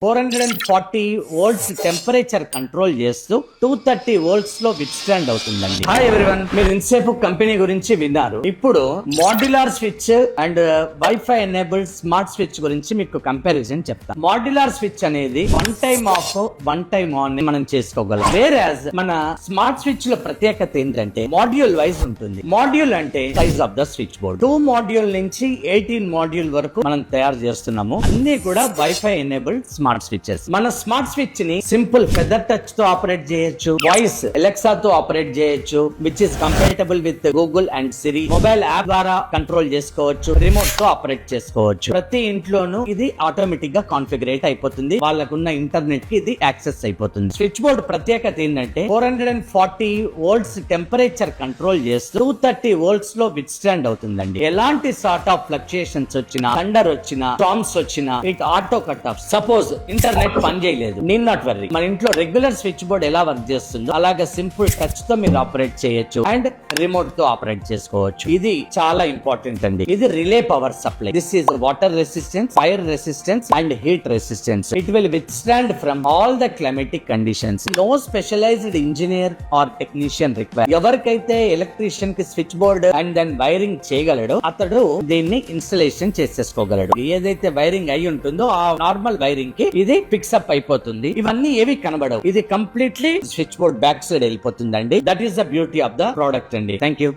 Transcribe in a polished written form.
440 volts temperature control చేస్తూ 230 volts లో with stand అవుతుందండి. హాయ్ ఎవ్రీవన్, మీరు ఇంతసేపు కంపెనీ గురించి విన్నారు. ఇప్పుడు modular switch and wifi enabled smart switch గురించి మీకు కంపారిజన్ చెప్తాను. మాడ్యులర్ స్విచ్ అనేది one time of one time on మనం చేసుకోగలం. వేరాజ్ మన స్మార్ట్ స్విచ్ లో ప్రత్యేకత ఏంటంటే మాడ్యూల్ వైజ్ ఉంటుంది. మాడ్యూల్ అంటే size of the switch board. 2 module నుంచి 18 మాడ్యూల్ వరకు మనం తయారు చేస్తున్నాము. అన్ని కూడా వైఫై ఎనేబుల్డ్ స్మార్ట్ స్విచెస్. మన స్మార్ట్ స్విచ్ ని సింపుల్ ఫెదర్ టచ్ తో ఆపరేట్ చేయొచ్చు, వాయిస్ ఎలెక్సా తో ఆపరేట్ చేయొచ్చు, which is compatible with Google and Siri. Mobile app ద్వారా కంట్రోల్ చేసుకోవచ్చు, రిమోట్ తో ఆపరేట్ చేసుకోవచ్చు. ప్రతి ఇంట్లోనూ ఇది ఆటోమేటిక్ గా కాన్ఫిగరేట్ అయిపోతుంది. వాళ్ళకున్న ఇంటర్నెట్ కి ఇది యాక్సెస్ అయిపోతుంది. స్విచ్ బోర్డ్ ప్రత్యేకత ఏంటంటే 440 వోల్ట్స్ టెంపరేచర్ కంట్రోల్ చేస్తూ 230 వోల్ట్స్ లో విత్ స్టాండ్ అవుతుందండి. ఎలాంటి సార్ట్ ఆఫ్ ఫ్లక్చుయేషన్స్ వచ్చినా, థండర్ వచ్చినా, స్టార్మ్స్ వచ్చినా it auto cut off. Suppose internet పని చేయలేదు, నీడ్ నాట్ వర్రీ. మన ఇంట్లో రెగ్యులర్ స్విచ్ బోర్డ్ ఎలా వర్క్ చేస్తుందో అలాగే సింపుల్ టచ్ తో మీరు ఆపరేట్ చేయొచ్చు అండ్ రిమోట్ తో ఆపరేట్ చేసుకోవచ్చు. ఇది చాలా ఇంపార్టెంట్ అండి. ఇది relay power supply. This is water resistance, fire resistance and heat resistance. It will withstand from all the climatic conditions. No specialised engineer or technician require. ఎవరికైతే electrician కి switch board and then wiring చేయగలడో అతడు దీన్ని installation చేసేసుకోగలడు. ఏదైతే wiring అయి ఉంటుందో ఆ normal wiring కి ఇది ఫిక్స్ అప్ అయిపోతుంది. ఇవన్నీ ఏవి కనబడవు. ఇది completely switch board back side వెళ్ళిపోతుందండి. That is the beauty of the product అండి. Thank you.